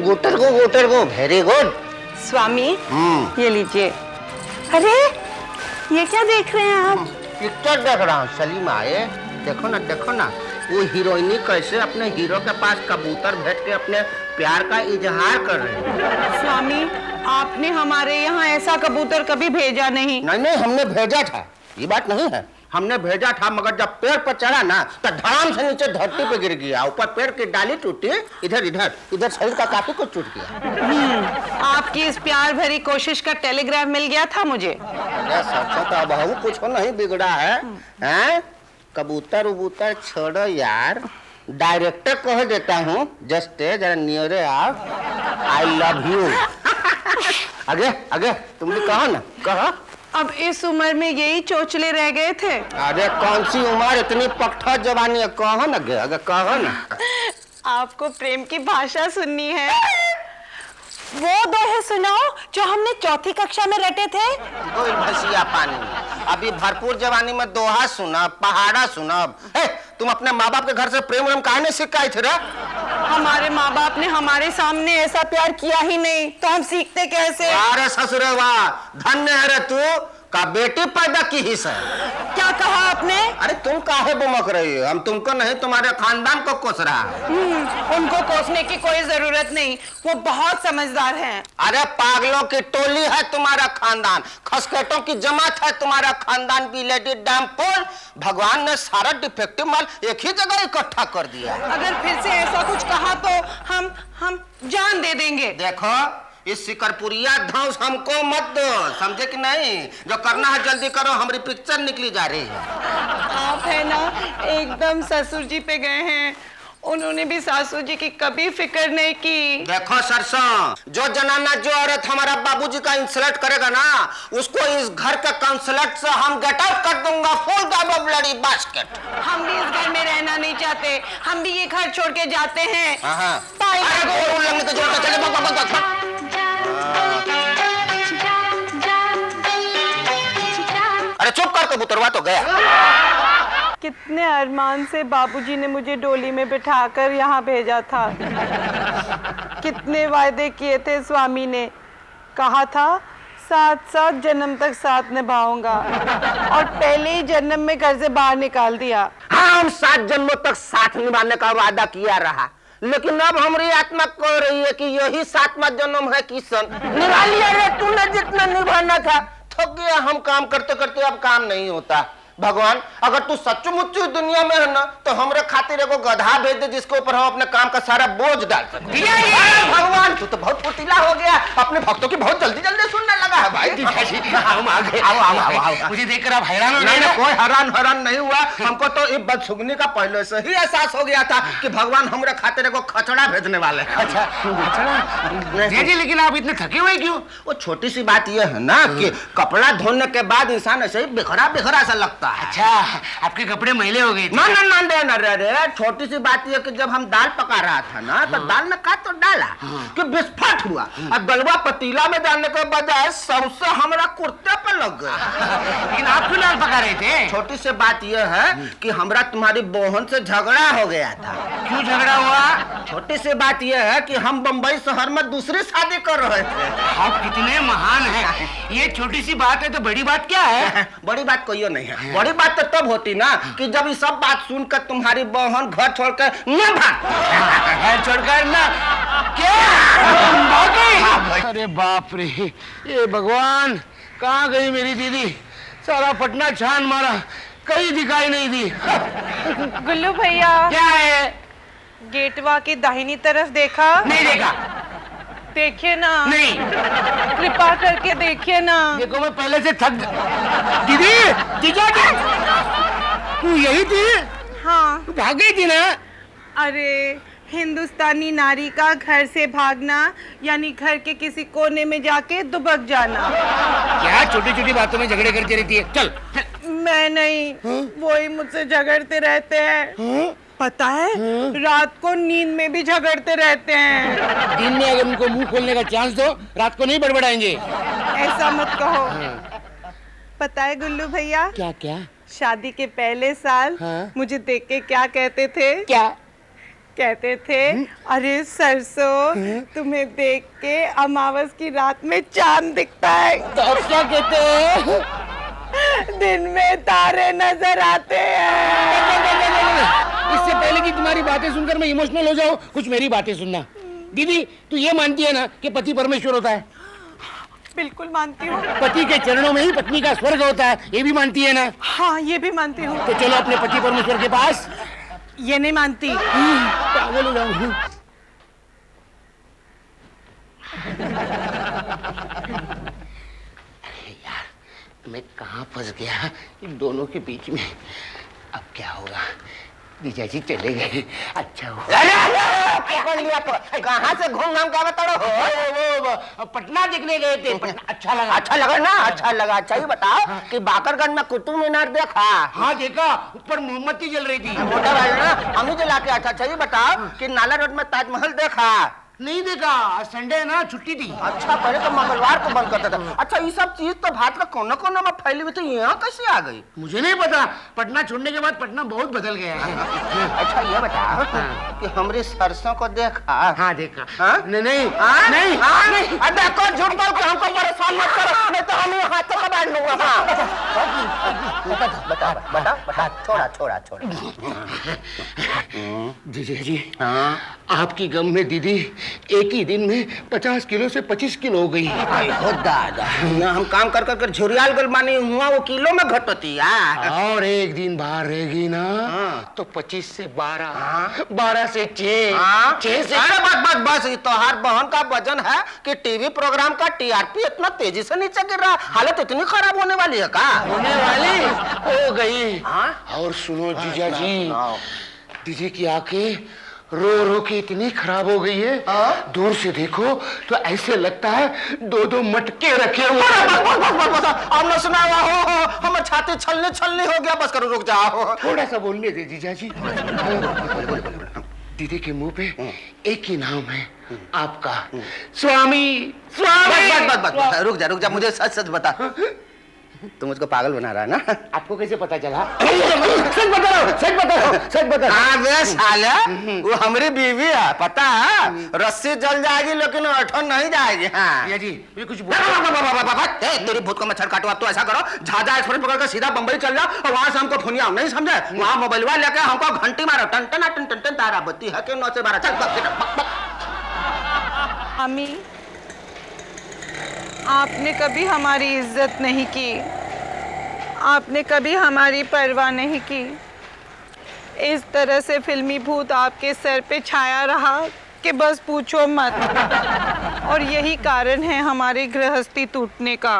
गुटर को very good. स्वामी ये लीजिए। अरे ये क्या देख रहे हैं आप? पिक्चर देख रहा हूँ सलीम आए। देखो ना वो हीरोइनी कैसे अपने हीरो के पास कबूतर भेज के अपने प्यार का इजहार कर रहे हैं। स्वामी आपने हमारे यहाँ ऐसा कबूतर कभी भेजा नहीं। नहीं हमने भेजा था, ये बात नहीं है, हमने भेजा था, मगर जब पेड़ पर चढ़ा ना तो धड़ाम से नीचे धरती पे गिर गया। ऊपर पेड़ की डाली टूटी, इधर शरीर का काफी कुछ टूट गया। आपकी इस प्यार भरी कोशिश का टेलीग्राफ मिल गया था मुझे। तो अब कुछ नहीं बिगड़ा है, हैं? कबूतर उबूतर छोड़ो यार, डायरेक्टर कह देता हूँ, जस्ट जरा नियरे आप, आई लव यू। आगे तुम भी कहो ना, कहो। अब इस उम्र में यही चोचले रह गए थे। अरे कौन सी उम्र, इतनी पक्का जवानी है, कहो ना अगर कहो ना। आपको प्रेम की भाषा सुननी है? वो दोहे सुनाओ जो हमने चौथी कक्षा में रटे थे। कोई भसिया पानी में। अभी भरपूर जवानी में दोहा सुना, पहाड़ा सुना। तुम अपने माँ बाप के घर से प्रेम कहानी सीख के आई थे रे? हमारे माँ बाप ने हमारे सामने ऐसा प्यार किया ही नहीं, तो हम सीखते कैसे? अरे ससुरे वाह, धन्य है रे तू का बेटी पैदा की ही है। क्या कहा आपने? अरे तुम काहे बुमक रही हो? हम तुमको नहीं, तुम्हारे खानदान को कोस रहा है। उनको कोसने की कोई जरूरत नहीं, वो बहुत समझदार हैं। अरे पागलों की टोली है तुम्हारा खानदान, खसकटों की जमात है तुम्हारा खानदान। बिलेडी डैमपोल, भगवान ने सारा डिफेक्टिव माल एक ही जगह इकट्ठा कर दिया। अगर फिर से ऐसा कुछ कहा तो हम जान दे देंगे। देखो इस शिकरपुरिया धौंस हमको मत दो, समझे कि नहीं? जो करना है जल्दी करो, हमारी पिक्चर निकली जा रही है। आप है ना एकदम ससुर जी पे गए हैं, उन्होंने भी सासू जी की कभी फिक्र नहीं की। देखो सरसों, जो जनाना जो औरत हमारा बाबूजी का इंसल्ट करेगा ना, उसको इस घर के काउंसलर से हम गेट आउट कर दूंगा, फुल गायब ब्लडी बास्केट। हम भी इस घर में रहना नहीं चाहते, हम भी ये घर छोड़ के जाते हैं। अरे चुप कर, कबूतरवा तो गया। कितने अरमान से बाबूजी ने मुझे डोली में बिठाकर यहाँ भेजा था। कितने वायदे किए थे स्वामी ने, कहा था 7 जन्म तक साथ निभाऊंगा, और पहले ही जन्म में घर से बाहर निकाल दिया। हाँ, हम 7 जन्मों तक साथ निभाने का वादा किया रहा, लेकिन अब हमारी आत्मा कह रही है कि यही 7वां जन्म है। किशन निभा लिया रे तूने जितना निभाना था, थक गया। हम काम करते करते अब काम नहीं होता। भगवान अगर तू सच्चमुच दुनिया में है ना, तो हमरे खातिर एगो गधा भेज दे जिसके ऊपर हम अपने काम का सारा बोझ डाल सके। भगवान तू तो बहुत फुर्तीला हो गया, अपने भक्तों की बहुत जल्दी सुनने लगा है भाई। आओ। मुझे देखकर आप हैरान हो नहीं, कोई हैरान नहीं हुआ। हमको तो इस बदसुगनी का पहले से ही एहसास हो गया था कि भगवान हमरे खातिर एगो खचड़ा भेजने वाले हैं। अच्छा जी, लेकिन आप इतने थके हुए क्यों? वो छोटी सी बात ये है ना कि कपड़ा धोने के बाद इंसान ऐसे ही बिखरा सा लगता है। अच्छा, आपके कपड़े मैले हो गए थे? ना रे, छोटी सी बात ये कि जब हम दाल पका रहा था ना, तो दाल में का तो डाला कि विस्फोट हुआ, और गलवा पतीला में डालने के बजाय सबसे हमारा कुर्ते पे लग गया। लेकिन आप क्यों दाल पका रहे थे? छोटी सी बात ये है कि हमरा तुम्हारी बहन से झगड़ा हो गया था। क्यों झगड़ा हुआ? छोटी सी बात यह है कि हम बम्बई शहर में दूसरी शादी कर रहे थे। आप कितने महान हैं। ये छोटी सी बात है तो बड़ी बात क्या है? बड़ी बात कोई नहीं है। बड़ी बात तो तब होती ना कि जब ये सब बात सुनकर तुम्हारी बहन घर छोड़कर न भाग। घर छोड़कर ना क्या? अरे बाप रे, ये भगवान, कहाँ गई मेरी दीदी? सारा पटना छान मारा, कहीं दिखाई नहीं दी। गुल्लू भैया, क्या है? गेटवा की दाहिनी तरफ देखा? नहीं देखा। देखिए ना। नहीं। कृपा करके देखिए ना। देखो मैं पहले से थक। दीदी, जीजा जी, तू यही थी? हाँ। तू भाग गई थी ना? अरे हिंदुस्तानी नारी का घर से भागना यानी घर के किसी कोने में जाके दुबक जाना। क्या छोटी छोटी बातों में झगड़े करती रहती है? चल। मैं नहीं, वो ही मुझसे झगड़ते रहते हैं। पता है, रात को नींद में भी झगड़ते रहते हैं। दिन में अगर उनको मुंह खोलने का चांस दो, रात को नहीं बड़बड़ाएंगे। ऐसा मत कहो। पता है गुल्लू भैया, क्या क्या? शादी के पहले साल मुझे देख के क्या कहते थे? क्या? कहते थे अरे सरसों तुम्हें देख के अमावस की रात में चांद दिखता है, तो अब क्या कहते हैं? दिन में तारे नजर आते हैं। इससे पहले कि तुम्हारी बातें सुनकर मैं इमोशनल हो जाऊं, कुछ मेरी बातें सुनना। दीदी, तू ये मानती है ना कि पति परमेश्वर होता है? बिल्कुल मानती हूँ। पति के चरणों में ही पत्नी का स्वर्ग होता है, ये भी मानती है ना? हाँ, ये भी मानती हूँ। तो चलो अपने पति परमेश्वर के पास। ये नहीं मानती। पागल हो जाऊंगी। यार, मैं कहाँ फंस गया इन दोनों के बीच में। अब क्या होगा? जीजा जी चले गए, अच्छा हुआ। कहाँ से घूम घाम क्या बता रहे हो? वो पटना देखने गए थे। पटना अच्छा लगा? अच्छा लगा ना? अच्छा लगा। अच्छा ही बताओ कि बाकरगंज में कुतुब मीनार देखा? हाँ देखा, ऊपर मोमबत्ती जल रही थी। मोटा भाई ना हम ही जला के। अच्छा ही बताओ कि नाला रोड में ताजमहल देखा? नहीं देखा, आज संडे है ना, छुट्टी थी। अच्छा, पहले तो मंगलवार को बंद करता था। अच्छा, ये सब चीज तो भारत का कोना कोना में फैली हुई थी, यहाँ कैसे आ गई? मुझे नहीं पता, पटना छोड़ने के बाद पटना बहुत बदल गया है। अच्छा ये बताओ कि हमारी सरसों को देखा? हाँ देखा। हाँ? नहीं हाँ? नहीं हाँ? नहीं। अरे देखो, झूठ बोल के हमको परेशान मत करो, नहीं तो हम यहाँ हाथों का बांध लूंगा। बता, छोड़ा। जीजा जी, हाँ? आपकी गम में दीदी एक ही दिन में 50 किलो से 25 किलो हो गई। हो दादा, हम काम कर कर झुरियाल गल मानी हुआ, वो किलो में घटती है। और एक दिन बाहर रहेगी ना, हाँ। तो 25 से 12, 12 से 6, हाँ? 6 से अरे बस ये तो हर बहन का वजन है कि टीवी प्रोग्राम का टीआरपी इतना तेजी से नीचे गिर रहा, हालत इतनी खराब होने वाली है का? होने वाली हो गई। हाँ? और सुनो जीजा जी, हाँ। दीदी की आंखें रो रो के इतनी खराब हो गई है। हाँ? दूर से देखो तो ऐसे लगता है 2-2 मटके रखे हुए। बस, आपने सुना हो हमें छाती छलनी हो गया। बस करो, रुक जाओ। थोड़ा सा बोलने दे जीजा जी। दीदी के मुंह पे एक ही नाम है आपका, स्वामी। बस, रुक जा, मुझे सच बता, तू मुझको पागल बना रहा है ना? आपको कैसे पता चला? सच बता। हाँ बे साला, वो हमारी बीवी है, पता है? रस्सी जल जाएगी लेकिन अठन नहीं जाएगी। हाँ जी, मुझे कुछ बोल। तेरी भूत को मच्छर काटो। अब तो ऐसा करो, झाझा एक्सप्रेस पकड़ कर सीधा बम्बई चल जाओ और वहां से हमको फोनिया, नहीं समझे? वहां मोबाइल लेके हमको घंटी मारो, टन टन तारा बत्ती है कि 9 से 12। चल अम्मी, आपने कभी हमारी इज्जत नहीं की, आपने कभी हमारी परवाह नहीं की। इस तरह से फिल्मी भूत आपके सर पे छाया रहा कि बस पूछो मत। और यही कारण है हमारी गृहस्थी टूटने का।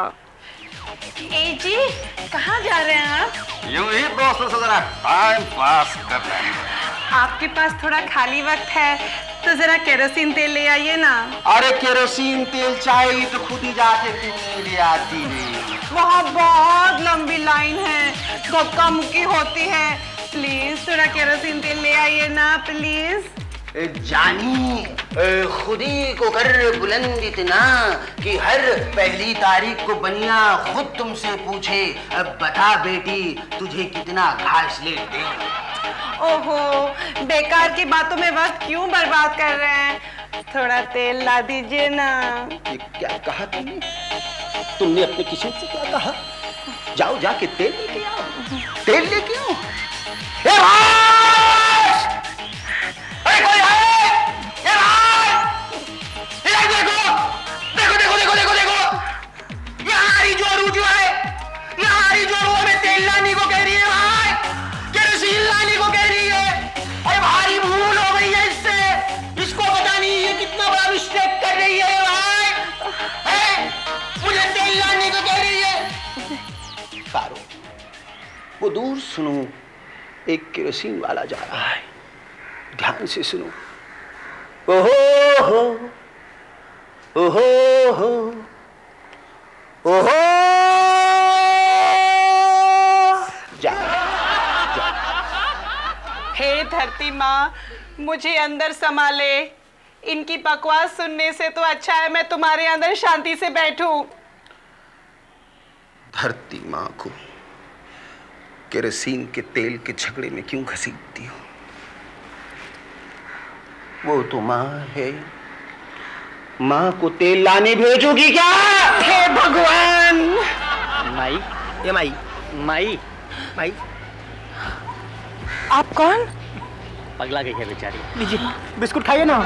ए जी, कहाँ जा रहे हैं आप? यूं ही दोस्तों से जरा टाइम पास कर रहे हैं। आपके पास थोड़ा खाली वक्त है तो जरा केरोसिन तेल ले आइए ना। अरे केरोसिन तेल चाहिए तो खुद ही जाके क्यों ले आती है? वहाँ बहुत लंबी लाइन है, धक्का मुक्की होती है। प्लीज थोड़ा केरोसिन तेल ले आइए ना, प्लीज। जानी, खुदी को कर बुलंद इतना कि हर पहली तारीख को बनिया खुद तुमसे पूछे, अब बता बेटी तुझे कितना घास ले दे। ओहो, बेकार की बातों में वक्त क्यों बर्बाद कर रहे हैं? थोड़ा तेल ला दीजिए ना। ये क्या कहा तुमने अपने किशन से? क्या कहा? जाओ जाके तेल लेके आओ, तेल लेके आओ। ए भाई! अरे कोई है? ए भाई! इधर देखो! यहाँ हरी जोरू जो है, यहाँ हरी जोरू हमें तेल लाने को कह रही है भाई, केरोसिन लाने को कह रही है। अरे भारी भूल हो गई है इससे, इसको पता नहीं ये कितना बड़ा मिस्टेक कर रही है भाई। मुझे तेल लाने को कह रही है। कारो, वो दूर सुनो, एक केरोसिन वाला जा रहा है, ध्यान से सुनो। ओहो हो, ओहो हो, ओहो, जा। हे धरती माँ, मुझे अंदर संभाले। इनकी बकवास सुनने से तो अच्छा है मैं तुम्हारे अंदर शांति से बैठूं। धरती माँ को केरोसिन के तेल के झगड़े में क्यों घसीटती हो? वो तो माँ है। माँ को तेल लाने भेजोगी क्या? हे भगवान! माई, ये माई, माई, माई आप कौन? पगला गई है बेचारी। लीजिए बिस्कुट खाइए ना।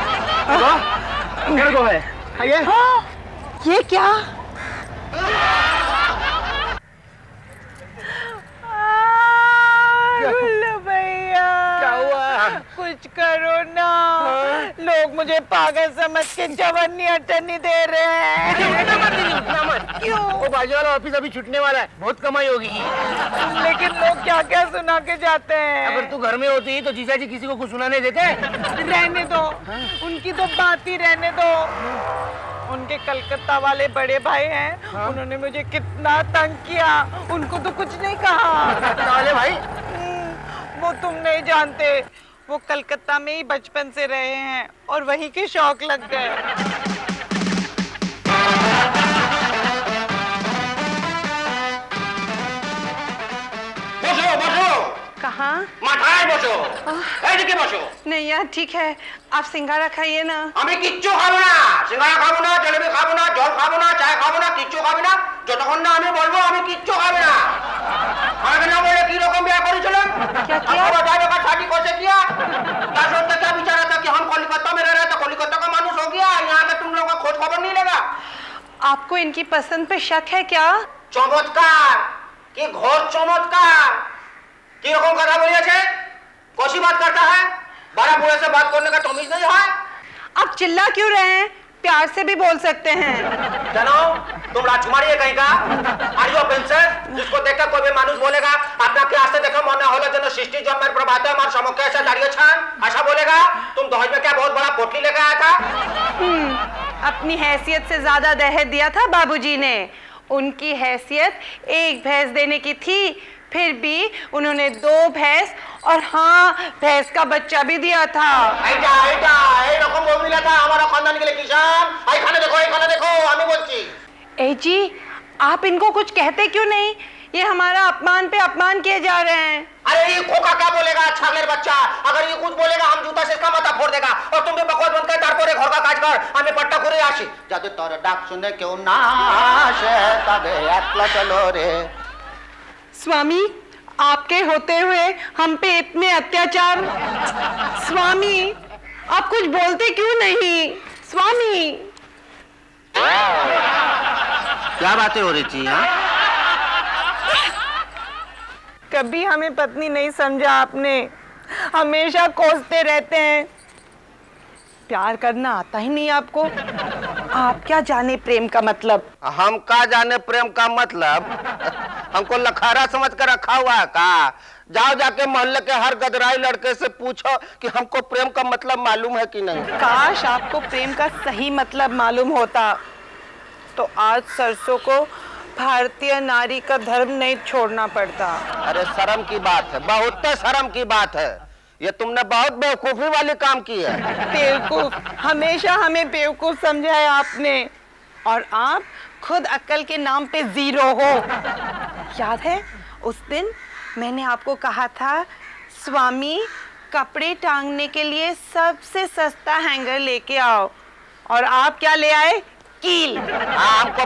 मेरे को है, खाइए। ये क्या? गुल्लू भैया, क्या हुआ? कुछ करो ना। लोग मुझे पागल समझ के जवानी अटनी दे रहे हैं। क्यों? वो बाजू वाला ऑफिस अभी छूटने वाला है, बहुत कमाई होगी। लेकिन लोग क्या क्या सुना के जाते अगर हैं। तू घर में होती तो जीजा जी किसी को कुछ सुनाने देते? रहने दो, उनकी तो बात ही रहने दो। उनके कलकत्ता वाले बड़े भाई हैं, उन्होंने मुझे कितना तंग किया। उनको तो कुछ नहीं कहा। वाले भाई वो तुम नहीं जानते, वो कलकत्ता में ही बचपन से रहे हैं और वहीं के शौक लग गए। बसो बसो, कहाँ? माठाয় বসো। এইদিকে বসো। नहीं यार ठीक है, आप सिंघाड़ा खाइए ना। আমি কিচ্ছু খাবো না, সিঙ্গাড়া খাবো না, জলেবি খাবো না, জল খাবো না, চায় খাবো না, কিচ্ছু খাবো না। যতক্ষণ না আমি বলবো আমি কিচ্ছু খাবো না। আমাকে না বলে কি রকম বিয়ে করেছিলেন? क्या किया? आपको बताने का शादी कैसे किया? क्या सोचते क्या विचारा था कि हम कोलकाता में रह रहे तो कोलकाता का मानुस हो गया, यहाँ पे तुम लोगों का खोज खबर नहीं लगा? आपको इनकी पसंद पे शक है क्या? চমৎকার, কি ঘোর চমৎকার। কি রকম কথা বলিয়েছে? कैसी बात करता है? बड़ा बूढ़े से बात करने का तमीज नहीं है? आप चिल्ला क्यों रहे हैं? प्यार से भी बोल सकते हैं। জানো तुम राजकुमारी है कहीं का? Are you princess? जिसको देखकर कोई भी मानुस बोलेगा আপনাকে আসতে দেখে মনে হলো যেন সৃষ্টি জন্মের প্রভাতে আমার সম্মুখে এসে দাঁড়িয়েছেন, ऐसा बोलेगा? तुम दहेज में क्या बहुत बड़ा पोटली लेकर आया था? अपनी हैसियत से ज्यादा दहेज दिया था बाबूजी ने। उनकी हैसियत एक भैंस देने की थी, फिर भी उन्होंने 2 भैंस और हाँ भैंस का बच्चा भी दिया था। এইটা এইটা এই রকম মহিলা था हमारा खानदान के लिए किसान। এইখানে देखो আমি বলছি। ए जी, आप इनको कुछ कहते क्यों नहीं? ये हमारा अपमान पे अपमान किए जा रहे हैं। अरे ये खोका क्या बोलेगा छागलेर बच्चा? अगर ये कुछ बोलेगा हम जूता से इसका माथा फोड़ देगा। और तुम भी बकवास बंद कर तारपरे घर का काज कर, আমি পট্টা করে আসি। যাতে তোর ডাক শুনে কেউ না আসে তবে একলা চলো রে। स्वामी, आपके होते हुए हम पे इतने अत्याचार। स्वामी, आप कुछ बोलते क्यों नहीं? स्वामी, क्या बातें हो रही थी? कभी हमें पत्नी नहीं समझा आपने, हमेशा कोसते रहते हैं। प्यार करना आता ही नहीं आपको। आप क्या जाने प्रेम का मतलब? हम का जाने प्रेम का मतलब? हमको लखारा समझ कर रखा हुआ है का? जाओ जाके मोहल्ले के हर गदराई लड़के से पूछो कि हमको प्रेम का मतलब मालूम है कि नहीं। काश आपको प्रेम का सही मतलब मालूम होता, तो आज सरसों को भारतीय नारी का धर्म नहीं छोड़ना पड़ता। अरे शर्म की बात है, बहुत शर्म की बात है। ये तुमने बहुत बेवकूफी वाली काम की है। बेवकूफ, हमेशा हमें बेवकूफ समझा है आपने, और आप खुद अक्ल के नाम पे जीरो हो। याद है उस दिन मैंने आपको कहा था, स्वामी कपड़े टांगने के लिए सबसे सस्ता हैंगर लेके आओ, और आप क्या ले आए? कील। हाँ हमको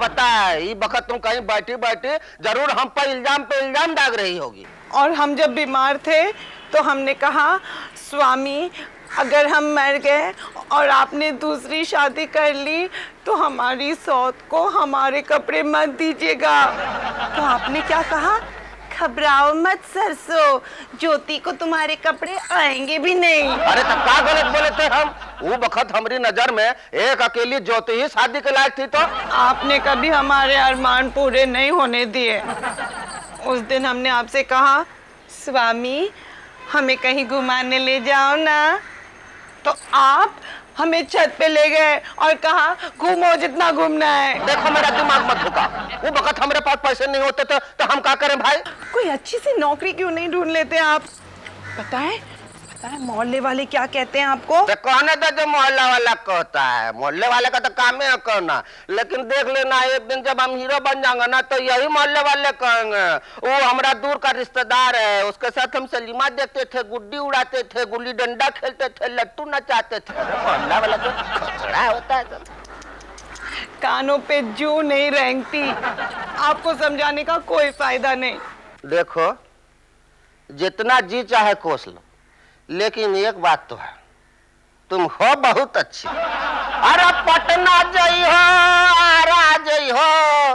पता है। ये वक्त तुम कहीं बैठी बैठी जरूर हम पर इल्जाम दाग रही होगी। और हम जब बीमार थे तो हमने कहा, स्वामी अगर हम मर गए और आपने दूसरी शादी कर ली तो हमारी सौत को हमारे कपड़े मत दीजिएगा। तो आपने क्या कहा? घबराओ मत सरसों, ज्योति को तुम्हारे कपड़े आएंगे भी नहीं। अरे तब क्या गलत बोले थे हम? वो वक्त हमारी नजर में एक अकेली ज्योति ही शादी के लायक थी। तो आपने कभी हमारे अरमान पूरे नहीं होने दिए। उस दिन हमने आपसे कहा, स्वामी हमें कहीं घुमाने ले जाओ ना, तो आप हमें छत पे ले गए और कहा घूमो जितना घूमना है। देखो मेरा दिमाग मत भुका। वो वक्त हमारे पास पैसे नहीं होते तो हम क्या करें भाई? कोई अच्छी सी नौकरी क्यों नहीं ढूंढ लेते आप? पता है पता है मोहल्ले वाले क्या कहते हैं आपको? तो कहने तो जो मोहल्ला वाला कहता है, मोहल्ले वाले का तो काम है कहना, लेकिन देख लेना एक दिन जब हम हीरो बन जाएंगे ना तो यही मोहल्ले वाले कहेंगे वो हमारा दूर का रिश्तेदार है, उसके साथ हम सलीमा देखते थे, गुड्डी उड़ाते थे, गुल्ली डंडा खेलते थे, लट्टू नचाते थे। मोहल्ला वाला तो खचड़ा होता है। कानों पे जू नहीं रेंगती, आपको समझाने का कोई फायदा नहीं। देखो जितना जी चाहे कोस लो, लेकिन एक बात तो है, तुम हो बहुत अच्छी। अरे पटना जई हो, आरा जई हो,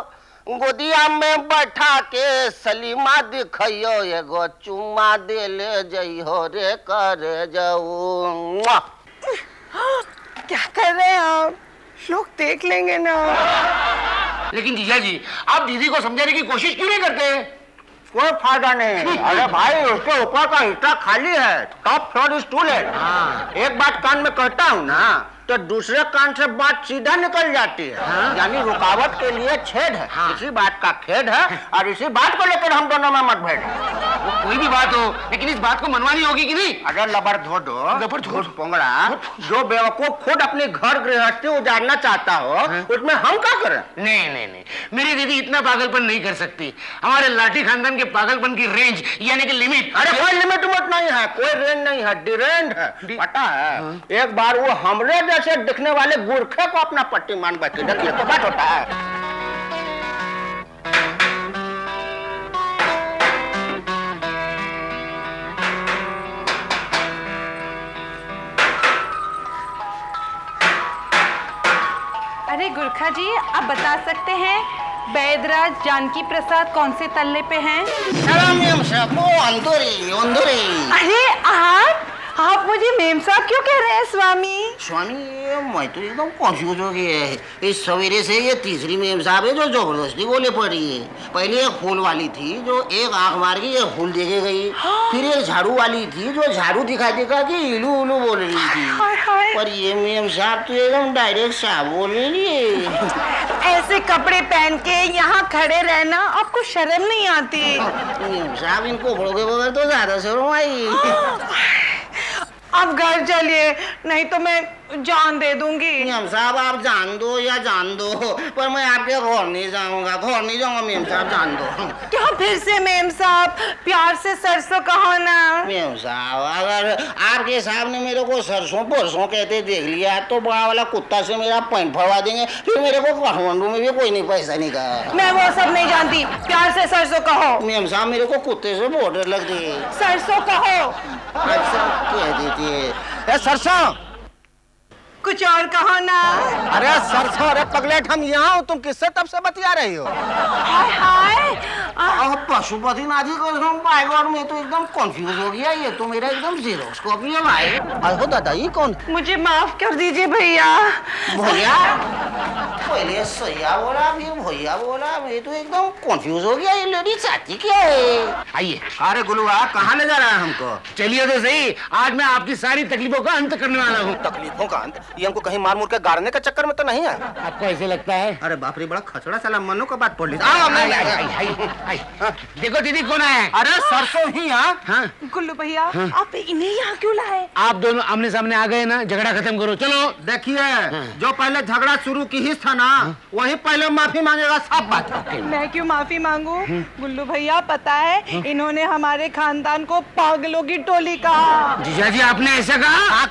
गोदिया में बैठा के सलीमा दिखइयो, एगो चुम्मा दे ले जई हो रे कर जाऊ। क्या कर रहे हैं आप? लोग देख लेंगे ना। लेकिन जीजा जी आप दीदी को समझाने की कोशिश क्यों नहीं करते? कोई फायदा नहीं। अरे भाई उसके ऊपर का हिस्सा खाली है, top floor is too late. एक बात कान में कहता हूँ ना तो दूसरे कान से बात सीधा निकल जाती है। यानी रुकावट के लिए छेद है, इसी बात का खेद है और इसी बात को लेकर हम दोनों में मतभेद है। वो कोई भी बात हो, लेकिन इस बात को मनवानी होगी कि नहीं? अरे लबर धो दो पोंगड़ा, जो बेवकूफ खुद अपनी घर गृहस्थी उजाड़ना चाहता हो उसमें हम क्या करें? नहीं नहीं नहीं, मेरी दीदी इतना पागलपन नहीं कर सकती। हमारे लाठी खानदान के पागलपन की रेंज यानी कि लिमिट। अरे कोई लिमिट नहीं है, कोई रेंज नहीं है, डिरेंड है। पता है एक बार वो हमरे जैसे दिखने वाले गुरखे को अपना पट्टी मान बैठे, देखिए तो बात होता है। अरे गुरखा जी, आप बता सकते हैं बैदराज जानकी प्रसाद कौन से तल्ले पे हैं? अरे आप मुझे मेम साहब क्यों कह रहे हैं स्वामी? स्वामी मैं तो एकदम कॉन्फ्यूज हो गया है। इस सवेरे से ये तीसरी मेम साहब है जो जबरदस्ती बोले पड़ी है। पहले एक फूल वाली थी जो एक आंख मार के एक फूल देके गई, फिर एक झाड़ू वाली थी जो झाड़ू दिखा दिखा के इलू उलू बोल रही थी, पर ये मेम साहब तो एकदम डायरेक्ट साहब बोल रही है। ऐसे कपड़े पहन के यहाँ खड़े रहना आपको शर्म नहीं आती? मेम साहब इनको के बगैर तो ज्यादा शर्म आई। अब घर चलिए, नहीं तो मैं जान दे दूंगी। मेम साहब आप जान दो या जान दो, पर मैं आपके घर नहीं जाऊंगा, घर नहीं जाऊंगा मेम साहब, जान दो। क्या फिर से मेम साहब? प्यार से सरसों कहो ना। मेम साहब अगर आपके साहब ने मेरे को सरसों परसों कहते देख लिया तो बड़ा वाला कुत्ता से मेरा पैंट फड़वा देंगे, फिर मेरे को काठमांडू में भी कोई नहीं पैसा नहीं कहा। मैं वो सब नहीं जानती, प्यार से सरसों कहो। मेम साहब मेरे को कुत्ते से बहुत डर लगती है। सरसों कहो। अच्छा कह देती है। सरसों कुछ और कहो ना। अरे सरसों, अरे पगलेट हम यहाँ हो, तुम किससे तब से बतिया रही हो? हाय हाय, पशुपति नाजी को बाइगॉड में तो एकदम कंफ्यूज हो गया, ये तो मेरा एकदम जीरोक्स कॉपी है भाई। अरे दादा ये कौन? मुझे माफ कर दीजिए भैया। भैया पहले सैया बोला फिर भैया बोला, मैं तो एकदम कंफ्यूज हो गया, ये लेडी चाहती क्या है? आइए। अरे गुलुआ कहाँ ले जा रहा है हमको? चलिए तो सही, आज मैं आपकी सारी तकलीफों का अंत करने वाला हूँ। तकलीफों का अंत? ये हमको कहीं मार मुर के गाड़ने के चक्कर में तो नहीं है? आपको ऐसे लगता है? अरे बाप रे, बड़ा खचड़ा साला, मनो का बात पढ़ ली। देखो दीदी कौन है? अरे सरसों ही। हाँ गुल्लू भैया, आप इन्हें यहाँ क्यों लाए? आप दोनों आमने सामने आ गए ना, झगड़ा खत्म करो। चलो देखिए, जो पहले झगड़ा शुरू की ही था ना, वही पहले माफी मांगेगा, साफ बात है। मैं क्यों माफी मांगू? गुल्लू भैया पता है इन्होंने हमारे खानदान को पागलों की टोली कहा। जीजा जी आपने ऐसा कहा?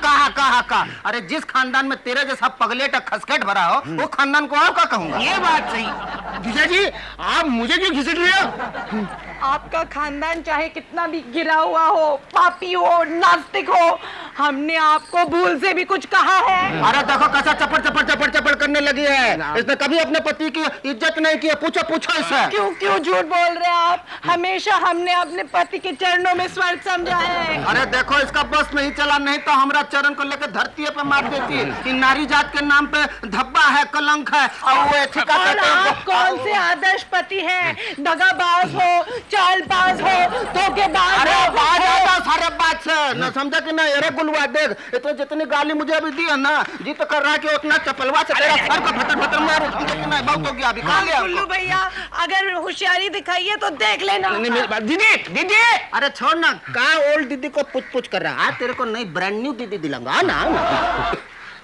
कहा। अरे जिस खानदान में तेरे जैसा पगलेट खसखेट भरा हो, वो खानदान को और क्या कहूंगा? ये बात सही। जीजा जी आप मुझे क्यों घिसट रहे हो? आपका खानदान चाहे कितना भी गिरा हुआ हो, पापी हो, नास्तिक हो, हमने आपको भूल से भी कुछ कहा है? अरे देखो कैसा चपड़ करने लगी है। इसने कभी अपने पति की इज्जत नहीं की। पूछो इससे। क्यों झूठ बोल रहे हैं आप? हमेशा हमने अपने पति के चरणों में स्वर्ग समझा है। अरे देखो इसका बस नहीं चला, नहीं तो हमरा चरण को लेकर धरती पे मार देती है। नारी जात के नाम पे धब्बा है, कलंक है। और आप कौन से आदर्श पति हैं? दगाबाज हो, चालबाज हो, धोखेबाज हो। सारे बात से न समझा कि नहीं? अरे हुआ देख, इतने जितनी गाली मुझे अभी दी है ना, जी तो कर रहा है कि उतना चपलवा से तेरा सर का फटर फटर मारू। नहीं बहुत हो गया, अभी खा लिया गुल्लू भैया अगर होशियारी दिखाई है तो देख लेना। नहीं मेरी बात, दीदी दीदी, अरे छोड़ ना, कहाँ ओल्ड दीदी को पुछ पुछ कर रहा है। आज तेरे को नई ब्रांड न्यू दीदी दिलाऊंगा ना।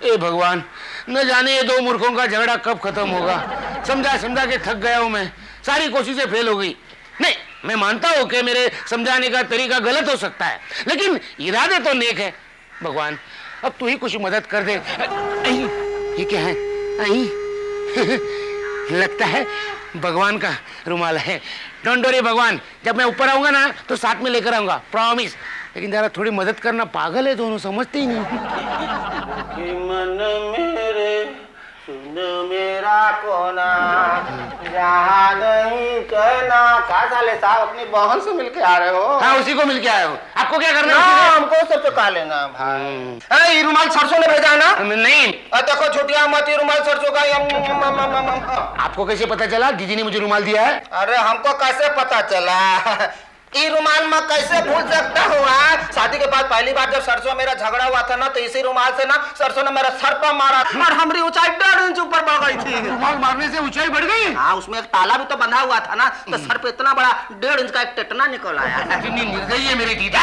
ए भगवान, न जाने ये दो मूर्खों का झगड़ा कब खत्म होगा। समझा समझा के थक गया हूं मैं, सारी कोशिशें फेल हो गई। नहीं, मैं मानता हूं कि मेरे समझाने का तरीका गलत हो सकता है, लेकिन इरादे तो नेक है। भगवान अब तू ही कुछ मदद कर दे। ये क्या है? लगता है भगवान का रुमाल है। डोंट वरी भगवान, जब मैं ऊपर आऊंगा ना तो साथ में लेकर आऊंगा, प्रॉमिस। लेकिन जरा थोड़ी मदद करना, पागल है दोनों, समझते ही नहीं। मन मेरे सुन मेरा कोना, जहाँ नहीं कहना। कहा साले साहब अपनी बहन से मिलके आ रहे हो? हाँ, उसी को मिल के आया हूँ। आपको क्या करना ना, है? हमको सब चुका लेना भाई। ये रुमाल सरसों ने भेजा है ना? नहीं, देखो छुट्टियां मत, ये रुमाल सरसों का। आपको कैसे पता चला दीदी ने मुझे रुमाल दिया है? अरे हमको कैसे पता चला? ये रुमाल मैं कैसे भूल सकता हूँ? शादी के बाद पहली बार जब सरसों मेरा झगड़ा हुआ था ना, तो इसी रुमाल से ना सरसों ने मेरा सर पर मारा और हमारी ऊंचाई 1.5 इंच ऊपर बढ़ गई थी। रुमाल मारने से ऊंचाई बढ़ गई? हाँ, उसमें एक ताला भी तो बंधा हुआ था ना, तो सर पे इतना बड़ा 1.5 इंच का एक टेटना निकल आया। कितनी निर्दयी है मेरी दीदी।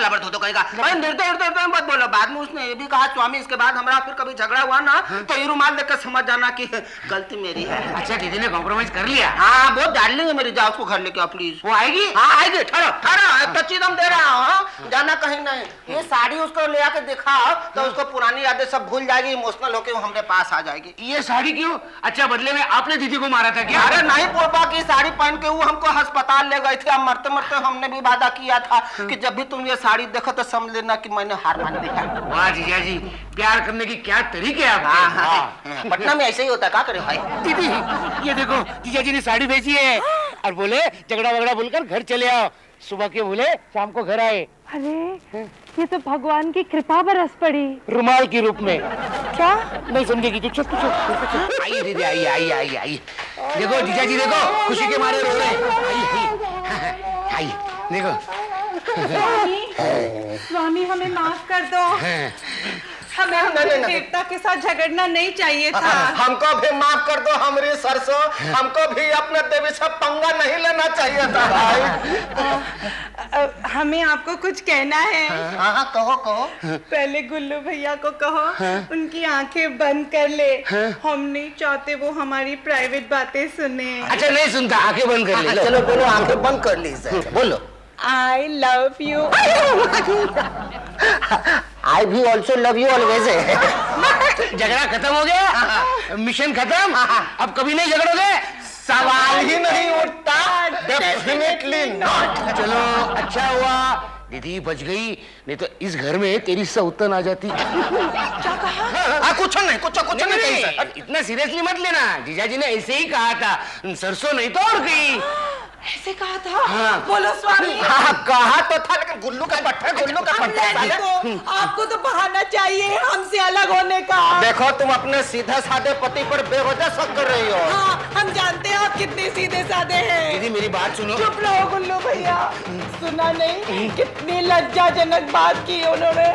लबड़ तो कहेगा निर्दय मत बोलो। बाद में उसने ये भी कहा, स्वामी इसके बाद हमारा फिर कभी झगड़ा हुआ ना तो ये रुमाल देखकर समझ जाना कि गलती मेरी है। अच्छा, दीदी ने कॉम्प्रोमाइज कर लिया? हाँ, बहुत डार्लिंग है मेरी। जाओ उसको घर लेके आओ प्लीज। वो आएगी? हाँ आएगी। ठहरो ठहरो, कच्ची दम दे रहा हूँ, जाना कहीं नहीं। ये साड़ी उसको ले आके दिखाओ तो उसको पुरानी यादें सब भूल जाएगी, इमोशनल होके वो हमारे पास आ जाएगी। ये साड़ी क्यों? अच्छा, बदले में आपने दीदी को मारा था क्या? अरे नहीं पोपा, की साड़ी पहन के वो हमको अस्पताल ले गए थे। अब मरते मरते हमने भी वादा किया था कि जब भी तुम ये साड़ी देखो तो समझ लेना कि मैंने हार मान लिया। वाह जीजा जी, प्यार करने की क्या तरीके हैं आपके। हाँ, पटना में ऐसे ही होता है, क्या करे भाई। दीदी ये देखो, जीजा जी ने साड़ी भेजी है और बोले झगड़ा वगड़ा बोलकर घर चले आओ, सुबह के बोले शाम को घर आए। अरे ये तो भगवान की कृपा बरस पड़ी। रुमाल के रूप में। क्या? नहीं समझेगी तू, चुप। आइए दीदी, आइए आइए आइए आइए। देखो जीजा जी, देखो खुशी के मारे रो रहे हैं। आइए देखो। स्वामी हमें माफ कर दो, हमें हमारे देवता के साथ झगड़ना नहीं चाहिए था। हमको भी माफ कर दो हमारी सरसों, हमको भी अपने देवी से पंगा नहीं लेना चाहिए था भाई। हमें आपको कुछ कहना है। हाँ कहो कहो। पहले गुल्लू भैया को कहो उनकी आंखें बंद कर ले। हम नहीं चाहते वो हमारी प्राइवेट बातें सुने। अच्छा नहीं सुनता, आंखें बंद कर ले। चलो बोलो, आंखें बंद कर ली। बोलो। I love you. I भी also love you always है। झगड़ा खत्म हो गया, मिशन खत्म। अब कभी नहीं झगड़ोगे? सवाल ही नहीं उठता। Definitely not। चलो अच्छा हुआ दीदी बच गई, नहीं तो इस घर में तेरी सौतन आ जाती। क्या कहा? कुछ नहीं। इतना सीरियसली मत लेना, जीजा जी ने ऐसे ही कहा था, सरसों नहीं तो और गई। ऐसे कहा था? बोलो स्वामी। हाँ कहा तो था, लेकिन गुल्लू का पट्टा। आपको तो बहाना चाहिए हमसे अलग होने का। देखो तुम अपने सीधे साधे पति पर बेवजह शक कर रही हो। हाँ, हम जानते हैं आप कितने सीधे साधे हैं। दीदी मेरी बात सुनो। चुप रहो गुल्लू भैया, सुना नहीं कितनी लज्जाजनक बात की उन्होंने,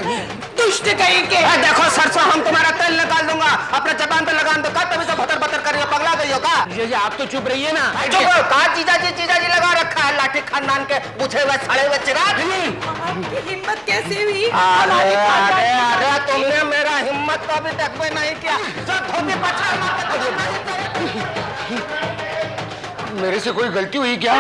दुष्ट कहीं के। देखो सरसों, हम तुम्हारा तेल निकाल दूंगा, अपने जबान पे लगान दो। तभी से भतर भतर कर रही हो, पगला गई हो का? जीजा जी आप तो चुप रहिए ना। चुप कहा? जीजा जी लगा रखा है लाठी खानदान के बुझे हुए सड़े हुए चिराग। आपकी हिम्मत कैसे हुई? अरे तुमने मेरा हिम्मत को अभी तक भी नहीं किया। जो धोती पछाड़ मेरे से कोई गलती हुई क्या?